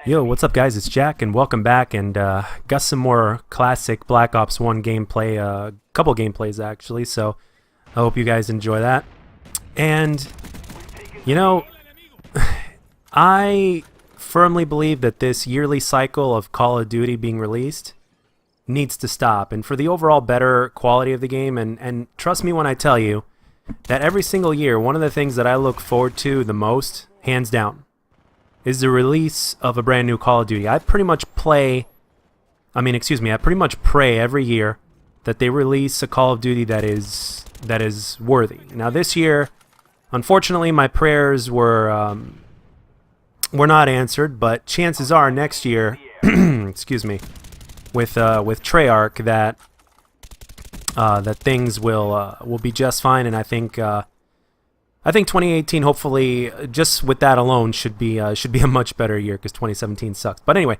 Yo, what's up, guys? It's Jack, and welcome back. And got some more classic Black Ops 1 gameplay, a couple gameplays actually. So I hope you guys enjoy that. And you know, I firmly believe that this yearly cycle of Call of Duty being released needs to stop. And for the overall better quality of the game, and trust me when I tell you that every single year, one of the things that I look forward to the most, hands down, is the release of a brand new Call of Duty. I pretty much I pretty much pray every year that they release a Call of Duty that is worthy. Now this year, unfortunately, my prayers were not answered, but chances are next year, excuse me, with Treyarch that things will be just fine, and I think 2018, hopefully, just with that alone, should be a much better year because 2017 sucks. But anyway,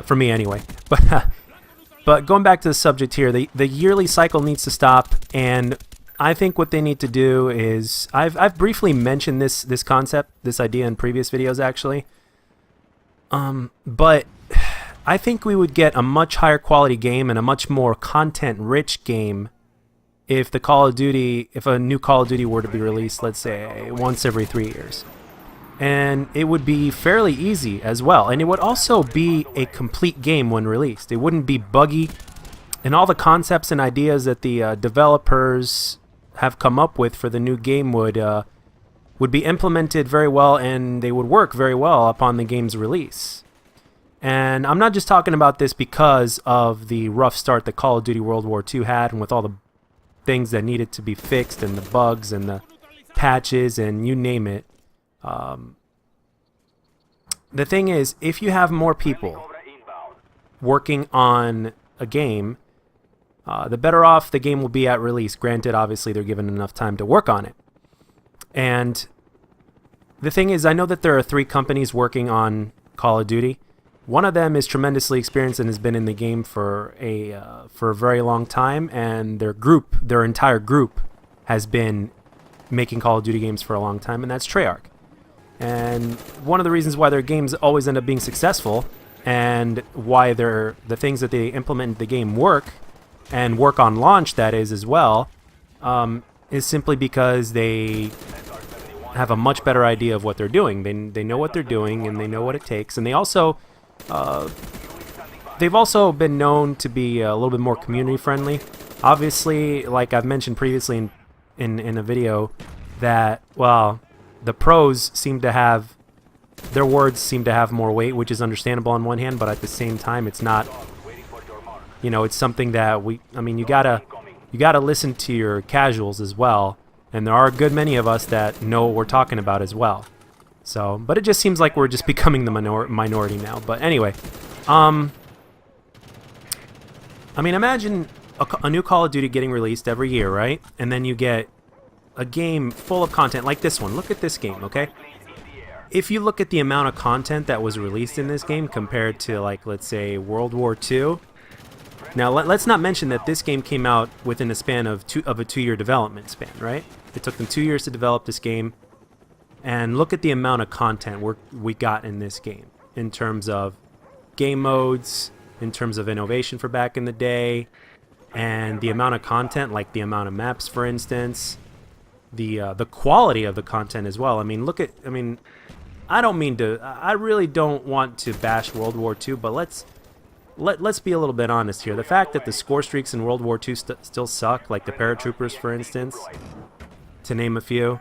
for me anyway. But going back to the subject here, the yearly cycle needs to stop, and I think what they need to do is I've briefly mentioned this concept, this idea in previous videos actually. But I think we would get a much higher quality game and a much more content-rich game if a new Call of Duty were to be released, let's say, once every 3 years. And it would be fairly easy as well. And it would also be a complete game when released. It wouldn't be buggy. And all the concepts and ideas that the developers have come up with for the new game would be implemented very well, and they would work very well upon the game's release. And I'm not just talking about this because of the rough start that Call of Duty World War II had, and with all the things that needed to be fixed and the bugs and the patches and you name it. The thing is, if you have more people working on a game, the better off the game will be at release. Granted, obviously, they're given enough time to work on it. And the thing is, I know that there are 3 companies working on Call of Duty. One of them is tremendously experienced and has been in the game for a very long time, and their entire group, has been making Call of Duty games for a long time, and that's Treyarch. And one of the reasons why their games always end up being successful, and why the things that they implement in the game work, and work on launch, that is, as well, is simply because they have a much better idea of what they're doing. They know what they're doing, and they know what it takes, and they've also been known to be a little bit more community friendly. Obviously, like I've mentioned previously in a video, that, well, the pros seem to have, their words seem to have more weight, which is understandable on one hand, but at the same time, it's not, it's something that you gotta listen to your casuals as well, and there are a good many of us that know what we're talking about as well. So, but it just seems like we're just becoming the minority now. But anyway, imagine a new Call of Duty getting released every year, right? And then you get a game full of content like this one. Look at this game, okay? If you look at the amount of content that was released in this game compared to, like, let's say, World War II. Now, let's not mention that this game came out within a span of a 2-year development span, right? It took them 2 years to develop this game. And look at the amount of content we got in this game, in terms of game modes, in terms of innovation for back in the day, and the amount of content, like the amount of maps, for instance, the quality of the content as well. I really don't want to bash World War II, but let's be a little bit honest here. The fact that the score streaks in World War II still suck, like the paratroopers, for instance, to name a few.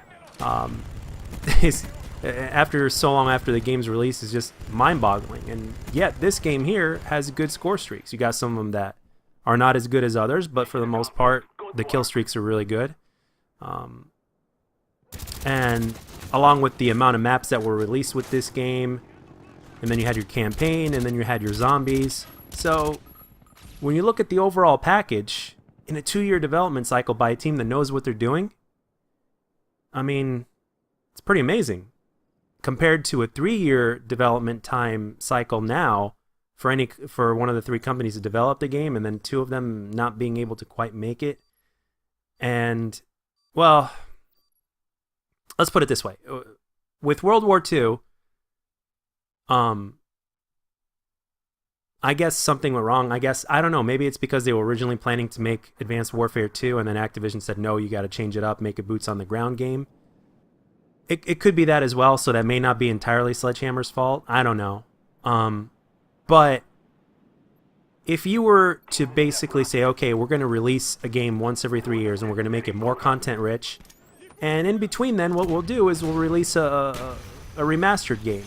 After so long after the game's release, is just mind-boggling. And yet this game here has good score streaks. You got some of them that are not as good as others, but for the most part, the kill streaks are really good. And along with the amount of maps that were released with this game, and then you had your campaign, and then you had your zombies. So when you look at the overall package in a 2-year development cycle by a team that knows what they're doing, it's pretty amazing compared to a 3-year development time cycle now for one of the 3 companies to develop the game, and then 2 of them not being able to quite make it. And, well, let's put it this way. With World War II, I guess something went wrong. I don't know, maybe it's because they were originally planning to make Advanced Warfare 2 and then Activision said, no, you got to change it up, make a boots on the ground game. It could be that as well, so that may not be entirely Sledgehammer's fault. I don't know. But if you were to basically say, okay, we're going to release a game once every 3 years and we're going to make it more content rich, and in between then what we'll do is we'll release a remastered game.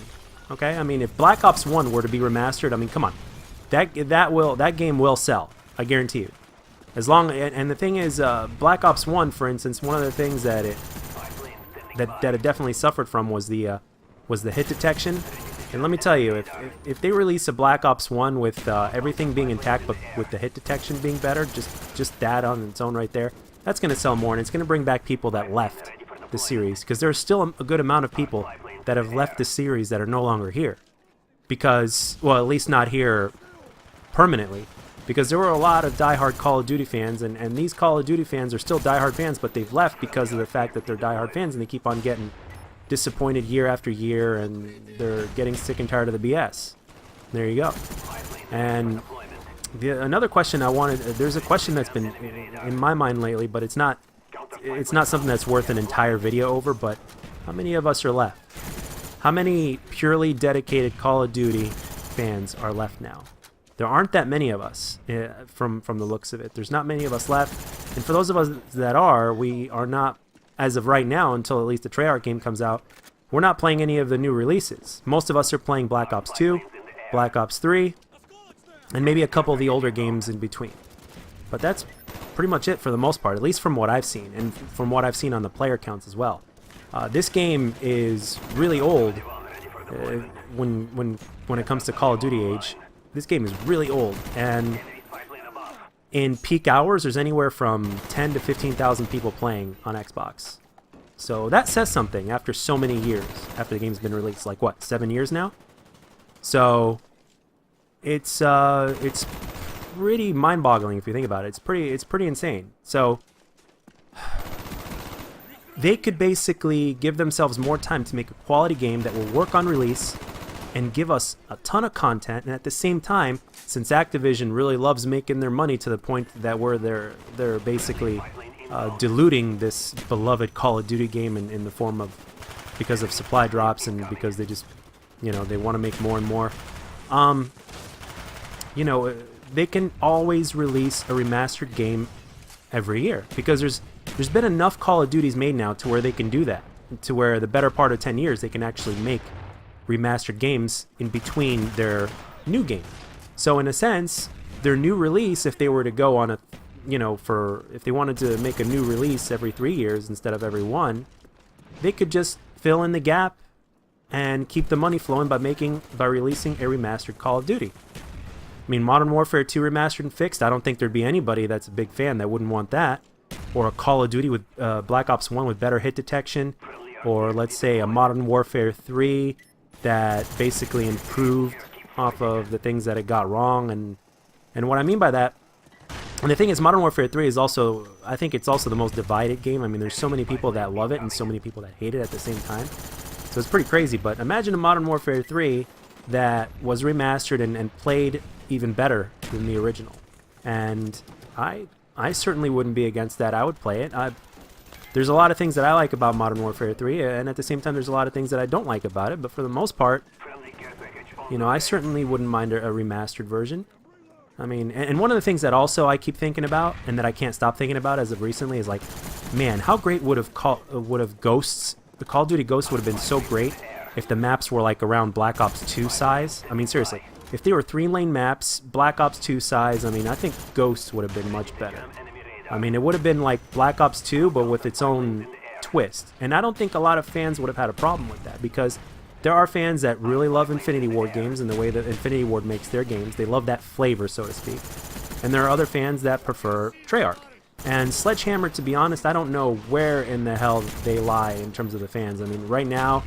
Okay? I mean, if Black Ops 1 were to be remastered, I mean, come on. That game will sell. I guarantee you. And the thing is, Black Ops 1, for instance, one of the things that it definitely suffered from was the hit detection. And let me tell you, if they release a Black Ops 1 with everything being intact but with the hit detection being better, just that on its own right there, that's going to sell more, and it's going to bring back people that left the series, because there's still a good amount of people that have left the series that are no longer here. Because, well, at least not here permanently. Because there were a lot of diehard Call of Duty fans, and these Call of Duty fans are still diehard fans, but they've left because of the fact that they're diehard fans and they keep on getting disappointed year after year, and they're getting sick and tired of the BS. There you go. And another question I wanted, there's a question that's been in my mind lately, but it's not something that's worth an entire video over, but how many of us are left? How many purely dedicated Call of Duty fans are left now? There aren't that many of us from the looks of it. There's not many of us left, and for those of us that are, we are not, as of right now, until at least the Treyarch game comes out, we're not playing any of the new releases. Most of us are playing Black Ops 2, Black Ops 3, and maybe a couple of the older games in between. But that's pretty much it for the most part, at least from what I've seen, and from what I've seen on the player counts as well. This game is really old when it comes to Call of Duty age. This game is really old, and in peak hours, there's anywhere from 10 to 15,000 people playing on Xbox. So that says something after so many years, after the game's been released. Like, what, 7 years now? So it's pretty mind-boggling if you think about it. It's pretty insane. So they could basically give themselves more time to make a quality game that will work on release and give us a ton of content, and at the same time, since Activision really loves making their money to the point that where they're basically diluting this beloved Call of Duty game in the form of, because of supply drops and because they just, they want to make more and more. They can always release a remastered game every year, because there's been enough Call of Duties made now to where they can do that, to where the better part of 10 years they can actually make remastered games in between their new game. So in a sense, their new release, if they were to go on if they wanted to make a new release every 3 years instead of every one, they could just fill in the gap and keep the money flowing by releasing a remastered Call of Duty. I mean, Modern Warfare 2 remastered and fixed, I don't think there'd be anybody that's a big fan that wouldn't want that. Or a Call of Duty with Black Ops 1 with better hit detection, or let's say a Modern Warfare 3 that basically improved off of the things that it got wrong. And what I mean by that, and the thing is, Modern Warfare 3 is also, I think it's also the most divided game. I mean, there's so many people that love it and so many people that hate it at the same time. So it's pretty crazy. But imagine a Modern Warfare 3 that was remastered and played even better than the original. And I certainly wouldn't be against that. I would play it. There's a lot of things that I like about Modern Warfare 3, and at the same time there's a lot of things that I don't like about it, but for the most part, I certainly wouldn't mind a remastered version. I mean, and one of the things that also I keep thinking about, and that I can't stop thinking about as of recently, is like, man, how great would have Ghosts, the Call of Duty Ghosts would have been so great if the maps were like around Black Ops 2 size. I mean, seriously, if they were 3-lane maps, Black Ops 2 size, I mean, I think Ghosts would have been much better. I mean, it would have been like Black Ops 2, but with its own twist. And I don't think a lot of fans would have had a problem with that, because there are fans that really love Infinity Ward games and the way that Infinity Ward makes their games. They love that flavor, so to speak. And there are other fans that prefer Treyarch. And Sledgehammer, to be honest, I don't know where in the hell they lie in terms of the fans. I mean, right now,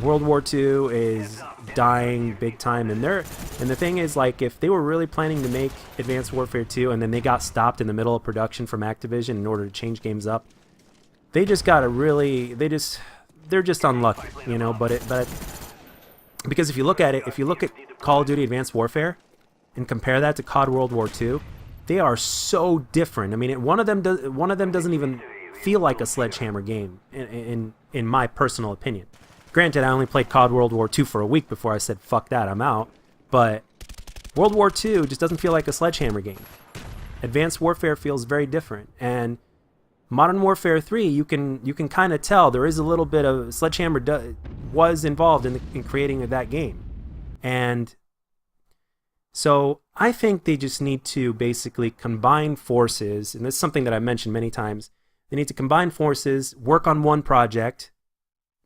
World War II is dying big time, and the thing is, like, if they were really planning to make Advanced Warfare 2 and then they got stopped in the middle of production from Activision in order to change games up, they just gotta really, they're just unlucky, but because if you look at Call of Duty Advanced Warfare, and compare that to COD World War II, they are so different. I mean, one of them doesn't even feel like a Sledgehammer game in my personal opinion. Granted, I only played COD World War II for a week before I said fuck that, I'm out. But World War II just doesn't feel like a Sledgehammer game. Advanced Warfare feels very different, and Modern Warfare 3, you can kind of tell there is a little bit of Sledgehammer was involved in creating that game. And so I think they just need to basically combine forces, and this is something that I've mentioned many times. They need to combine forces, work on one project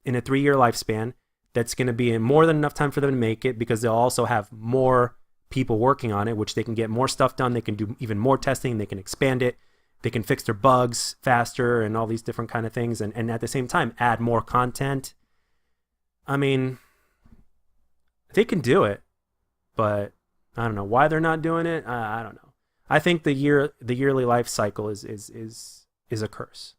in a 3-year lifespan that's going to be more than enough time for them to make it, because they'll also have more people working on it, which they can get more stuff done. They can do even more testing. They can expand it. They can fix their bugs faster and all these different kind of things, and at the same time add more content. I mean, they can do it, but I don't know why they're not doing it. I don't know. I think the yearly life cycle is a curse.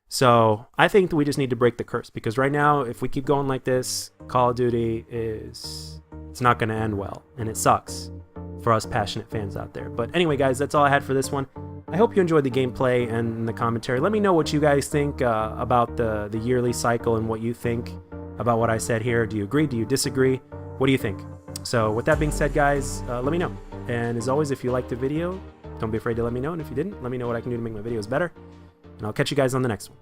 So I think that we just need to break the curse, because right now, if we keep going like this, Call of Duty it's not going to end well, and it sucks for us passionate fans out there. But anyway, guys, that's all I had for this one. I hope you enjoyed the gameplay and the commentary. Let me know what you guys think about the yearly cycle and what you think about what I said here. Do you agree? Do you disagree? What do you think? So with that being said, guys, let me know. And as always, if you liked the video, don't be afraid to let me know. And if you didn't, let me know what I can do to make my videos better. And I'll catch you guys on the next one.